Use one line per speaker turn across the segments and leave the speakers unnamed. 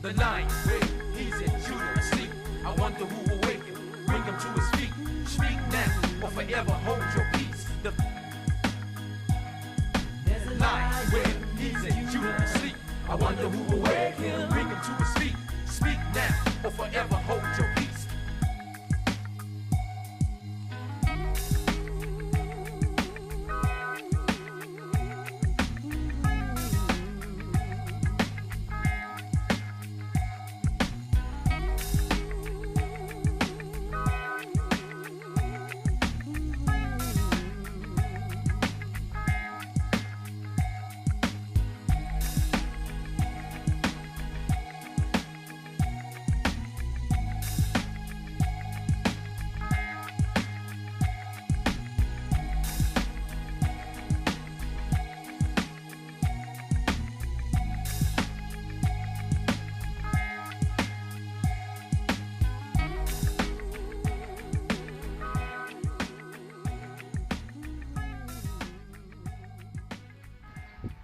The lion, where he's in Judah asleep. I wonder who will wake him, bring him to his feet. Speak now, or forever hold your peace. The lion, where he's in Judah asleep. I wonder who will wake him, bring him to his feet. Speak now, or forever hold your peace.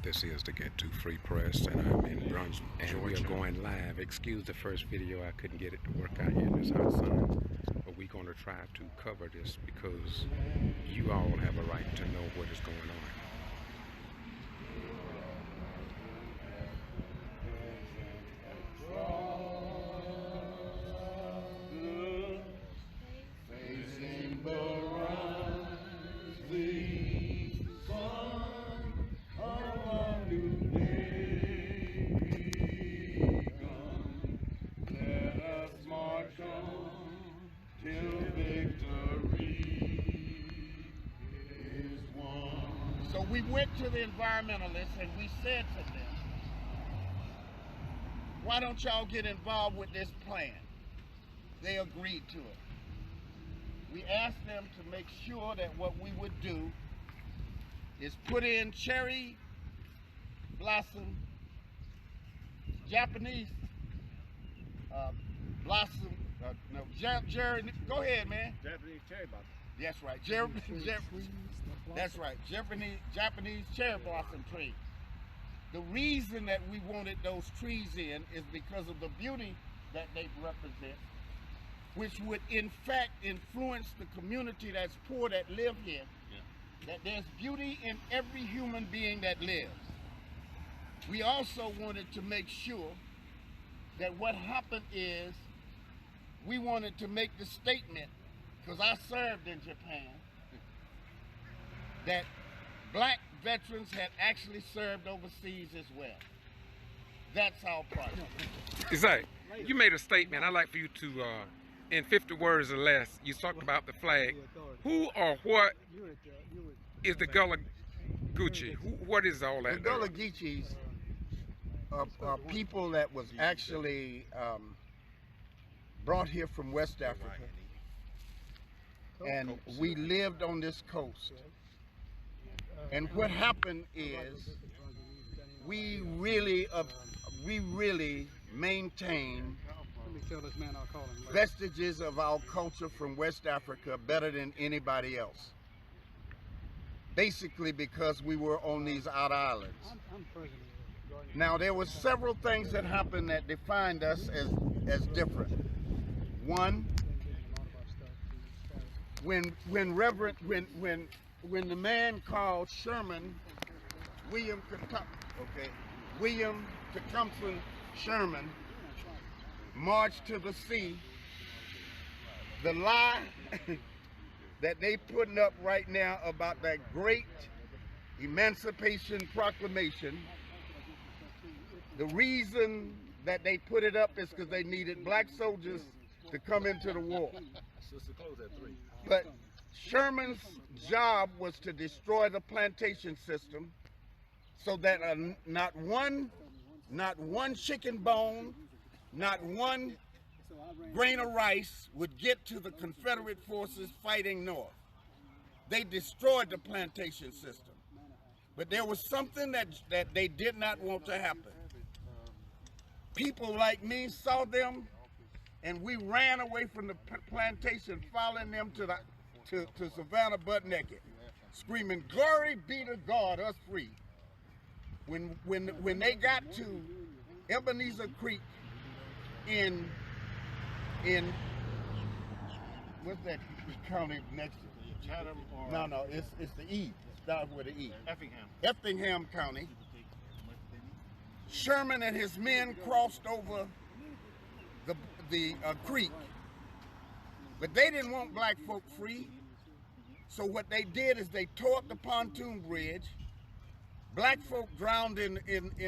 This is the Get To Free Press, and I'm in Brunswick, and we are going live. Excuse the first video, I couldn't get it to work out here in this hot sun, but we're going to try to cover this because you all have a right to know what is going on.
So we went to the environmentalists and we said to them, why don't y'all get involved with this plan? They agreed to it. We asked them to make sure that what we would do is put in cherry blossom, Japanese blossom, no, Jerry, go ahead, man.
Japanese cherry blossom.
That's right, that's right, Japanese cherry blossom tree. The reason that we wanted those trees in is because of the beauty that they represent, which would in fact influence the community that's poor that live here, that there's beauty in every human being that lives. We also wanted to make sure that what happened is we wanted to make the statement, because I served in Japan, that black veterans had actually served overseas as well. That's our project.
Zach, you made a statement. I'd like for you to, in 50 words or less, you talked about the flag. Who or what is the Gullah Geechee? What is all that?
The Gullah Geechees are people that was actually brought here from West Africa, and we lived on this coast. And what happened is we really maintain vestiges of our culture from West Africa better than anybody else. Basically because we were on these outer islands. Now there were several things that happened that defined us as different. One, when the man called Sherman, William Tecumseh Sherman, marched to the sea, the lie that they putting up right now about that great Emancipation Proclamation, the reason that they put it up is because they needed black soldiers to come into the war. But Sherman's job was to destroy the plantation system so that not one chicken bone, not one grain of rice would get to the Confederate forces fighting north. They destroyed the plantation system. But there was something that they did not want to happen. People like me saw them, and we ran away from the plantation, following them to Savannah butt naked, screaming, "Glory be to God, us free." When they got to Ebenezer Creek, in what's that county next to it?
Chatham or
No, it's the E. It starts with an E.
Effingham.
Effingham County. Sherman and his men crossed over the creek, but they didn't want black folk free. So what they did is they tore up the pontoon bridge. Black folk drowned in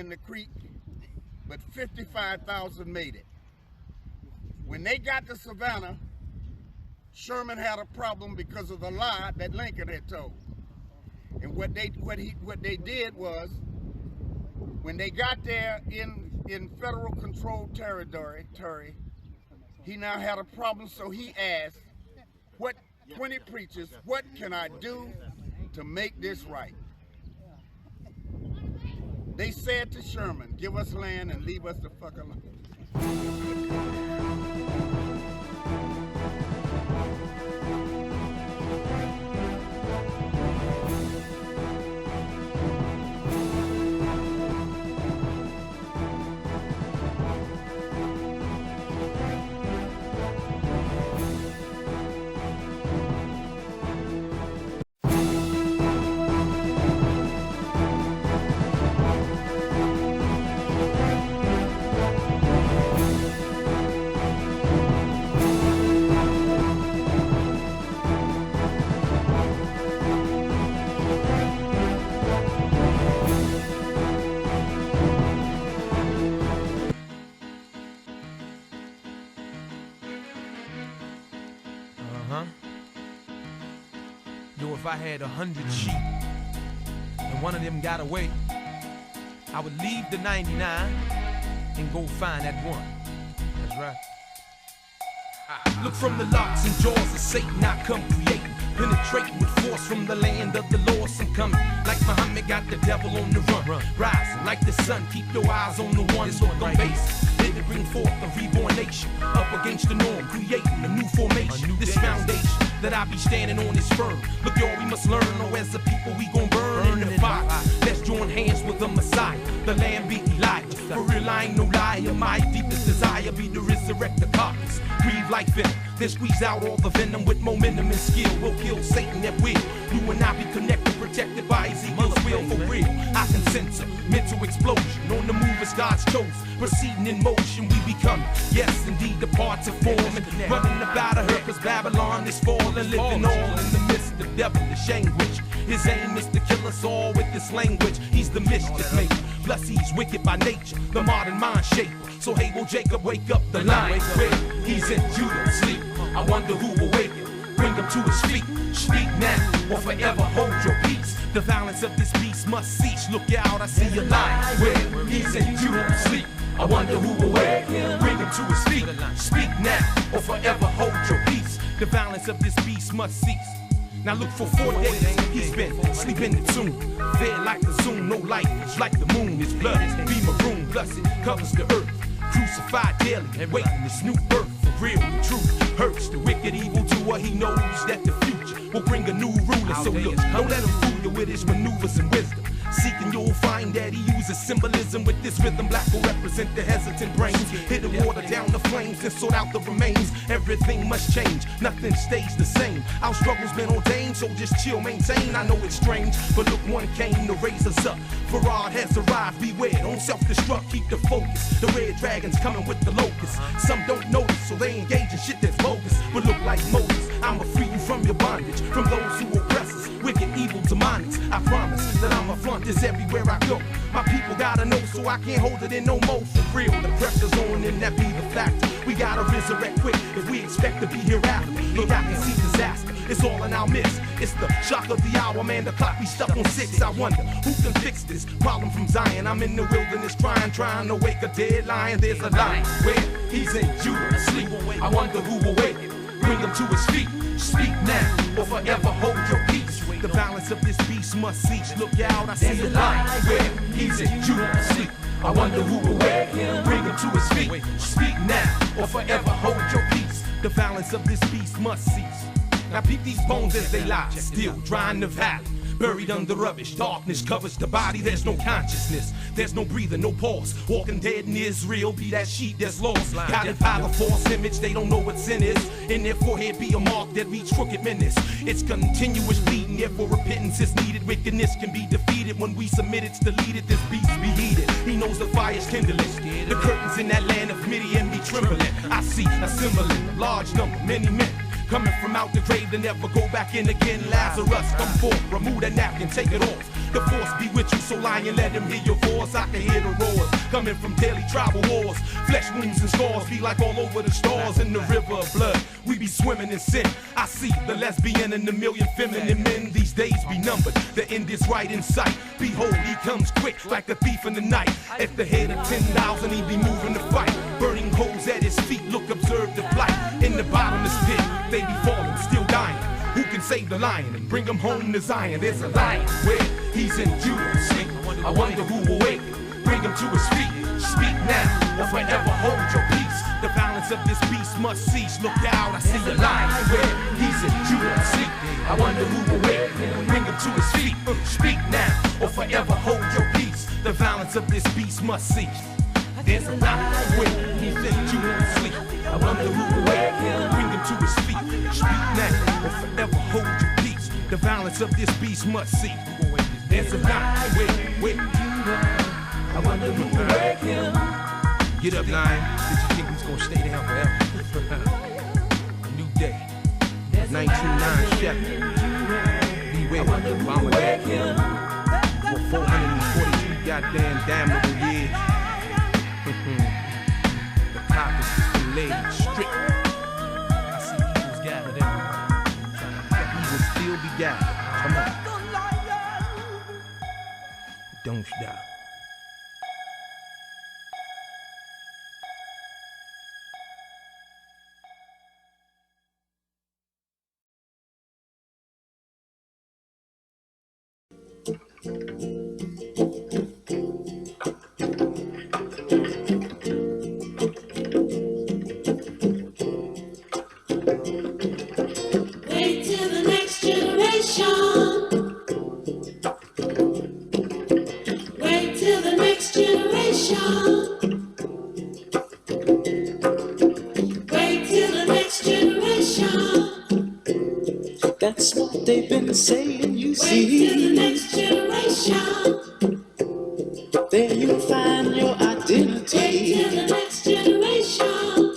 the creek, but 55,000 made it. When they got to Savannah, Sherman had a problem because of the lie that Lincoln had told. And what they did was, when they got there in federal controlled territory, he now had a problem, so he asked, 20 preachers, what can I do to make this right? They said to Sherman, give us land and leave us the fuck alone.
Yo, if I had 100 sheep and one of them got away, I would leave the 99 and go find that one. That's right. Look from the locks and jaws of Satan, I come creating, penetrating with force from the land of the lost and coming. Like Muhammad got the devil on the run, rising like the sun. Keep your eyes on the one, so don't base. Let it bring forth a reborn nation, up against the norm, creating a new formation. This foundation that I be standing on is firm. Look, y'all, we must learn, or as a people we gon' burn in the fire. Let's join hands with the Messiah, the Lamb be Elijah. For real, I ain't no liar. My deepest desire be to resurrect the carcass, breathe like venom, then squeeze out all the venom with momentum and skill. We'll kill Satan at will. You and I be connected, protected by Ezekiel's will. For real, I can sense a mental explosion on the move as God's chosen. Proceeding in motion, we become, yes, indeed, the parts of forming. Running about her, cause Babylon is falling, living all in the midst of devilish anguish. His aim is to kill us all with this language. He's the mischief maker, plus he's wicked by nature, the modern mind shaper. So hey, will Jacob wake up the lion? He's in Judah, sleep. I wonder who will wake him, bring him to his feet. Speak now, or forever hold your peace. The violence of this beast must cease. Look out, I see a lion. Where he's in Judah, sleep. I wonder who will wake him, bring him to his feet. Speak now, or forever hold your peace. The violence of this beast must cease. Now look, for 4 days, he's been sleeping in the tomb. Fed like the zoom, no light, it's like the moon. His blood be maroon, plus it covers the earth. Crucified daily, waiting this new birth. For real, the truth hurts the wicked evildoer. He knows that the future will bring a new ruler. So look, don't let him fool you with his maneuvers and wisdom. Seeking, you'll find that he uses symbolism with this rhythm. Black will represent the hesitant brains. Hit and water down the flames and sort out the remains. Everything must change, nothing stays the same. Our struggle's been ordained, so just chill, maintain. I know it's strange, but look, one came to raise us up. Farad has arrived, beware, don't self-destruct, keep the focus. The red dragon's coming with the locusts. Some don't notice, so they engage in shit that's bogus. But look like Moses, I'ma free you from your bondage, from those who oppress us, wicked, evil, demonics. I promise that I'ma flaunt this everywhere I go. My people gotta know, so I can't hold it in no more. For real, the pressure's on and that be the fact. We gotta resurrect quick if we expect to be hereafter. Look, I can see disaster, it's all in our midst. It's the shock of the hour, man, the clock be stuck on 6. I wonder, who can fix this problem from Zion? I'm in the wilderness trying to wake a dead lion. There's a lion where he's in Judah asleep. I wonder who will wake him, bring him to his feet. Speak now, or forever hold your peace. The violence of this beast must cease. Look out, I see a lion where he's in Judah asleep. I wonder who will wake him, bring him to his feet. Speak now, or forever hold your peace. The violence of this beast must cease. Now peep these bones as they lie, still dry in the valley. Buried under rubbish, darkness covers the body, there's no consciousness. There's no breathing, no pause. Walking dead in Israel, be that sheep that's lost. Guided by the false image, they don't know what sin is. In their forehead be a mark that reads crooked menace. It's continuous bleeding, therefore repentance is needed. Wickedness can be defeated when we submit it's deleted. This beast be heated. He knows the fire's kindling. The curtains in that land of Midian be trembling. I see assembling a large number, many men coming from out the grave to never go back in again. Lazarus, come forth, remove that napkin, take it off. The force be with you, so lion, let him hear your voice. I can hear the roars coming from daily tribal wars. Flesh wounds and scars be like all over the stars in the river of blood. We be swimming in sin. I see the lesbian and the million feminine men. These days be numbered. The end is right in sight. Behold, he comes quick like a thief in the night. At the head of 10,000, he be moving to fight. Burning holes at his feet, look, observe the plight. In the bottomless pit, they be falling, still dying. Who can save the lion and bring him home to Zion? There's a lion where he's in Judah, sleep. I wonder who will wake, bring him to his feet. Speak now or forever hold your peace. The violence of this beast must cease. Look out, I see a lion where he's in Judah, sleep. I wonder who will wake, bring him to his feet. Speak now or forever hold your peace. The violence of this beast must cease. There's a lion where he's in Judah, sleep. I wonder who will wake, bring him to his feet. Speak now or forever hold your peace. The violence of this beast must cease. There's a lion where I wonder who will wake him. Get up, lion. Did you think he's gonna stay down forever? A new day. 1909 Chevy. Beware, Obama back. For 442 goddamn damnable years. The cop is laid strict. I see eagles gathered everywhere. The eagles still be gathered. Come on. Don't stop.
Wait till the next generation. Wait till the next generation. Wait till the next generation.
That's what they've been saying, you
Wait till the
see.
next generation.
There you find your
Wait till
identity.
the next generation.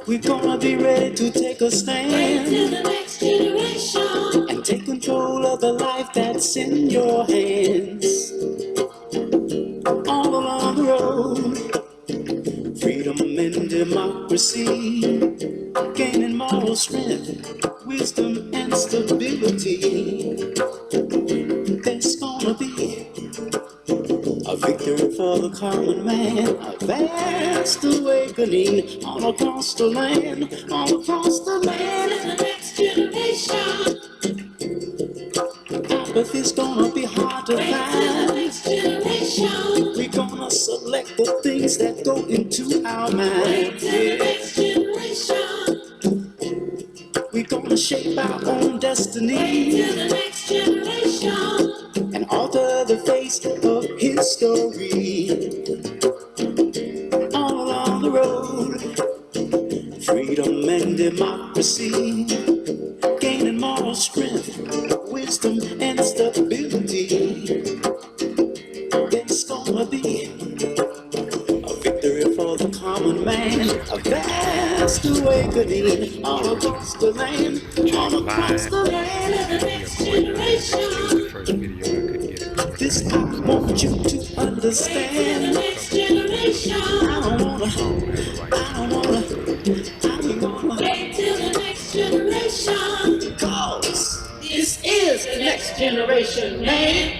We're gonna be ready to take a
Wait till
stand
the next generation.
and take control of the life that's in your hands. All along the road, freedom and democracy, gaining moral strength, wisdom and stability. There's gonna be a victory for the common man, a vast awakening all across the land, all across the land.
The next generation.
Apathy's gonna be hard to
Wait till the
find.
next generation.
We're gonna select the things that go into our
Wait
mind.
till the next generation.
We're gonna shape our own
Wait
destiny
till the next generation.
and alter the face of history. All along the road, freedom and democracy, gaining moral strength, wisdom and stability. There's gonna be a victory for the common man, a vast awakening all across the land, all across the land.
The next generation.
The first video I couldn't get it to work
This
out.
I want you to
The
understand.
next generation.
I don't wanna,
Wait till the next generation.
cause
This is the next generation, man.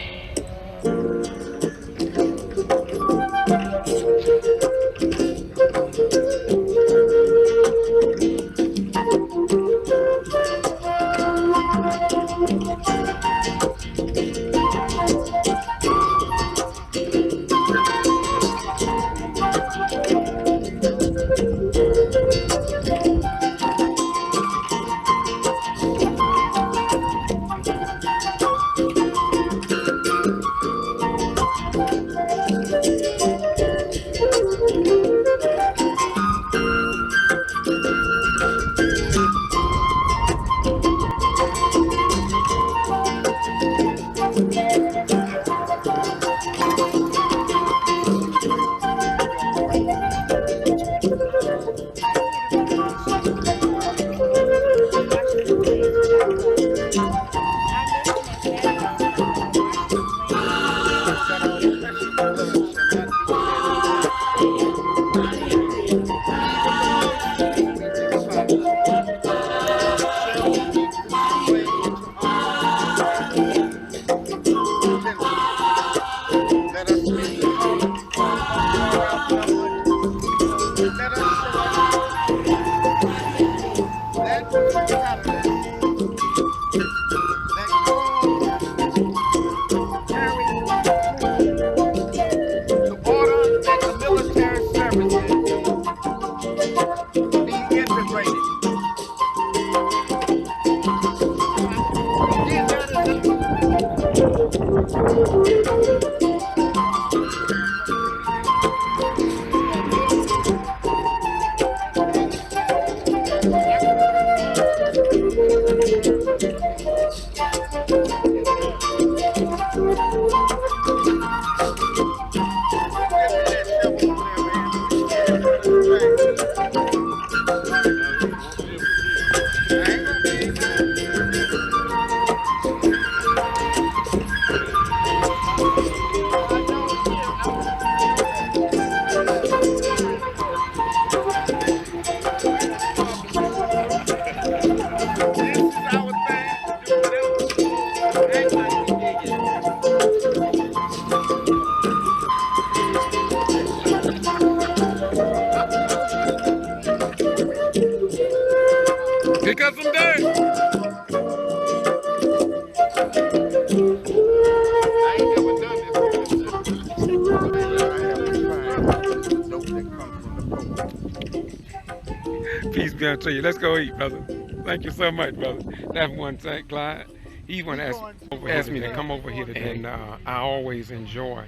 gonna tell you. Let's go eat, brother. Thank you so much, brother. That's one thing, Clyde. He want to ask me to come over here today, and I always enjoy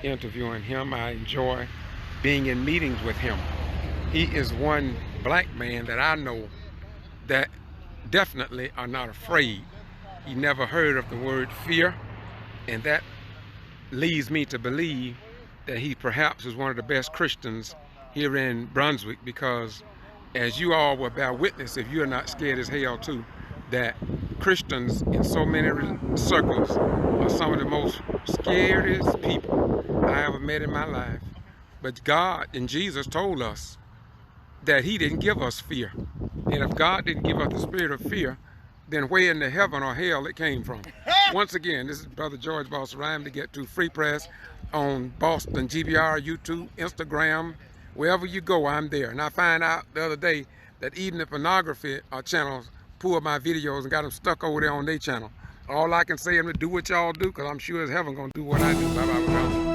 interviewing him. I enjoy being in meetings with him. He is one black man that I know that definitely are not afraid. He never heard of the word fear, and that leads me to believe that he perhaps is one of the best Christians here in Brunswick, because as you all will bear witness, if you're not scared as hell too, that Christians in so many circles are some of the most scariest people I ever met in my life. But God and Jesus told us that he didn't give us fear. And if God didn't give us the spirit of fear, then where in the heaven or hell it came from. Once again, this is Brother George Boss Rhyme to get to Free Press on Boston, G.B.R, YouTube, Instagram, wherever you go, I'm there. And I find out the other day that even the pornography channels pulled my videos and got them stuck over there on their channel. All I can say is to do what y'all do, because I'm sure as heaven gonna do what I do. Bye-bye.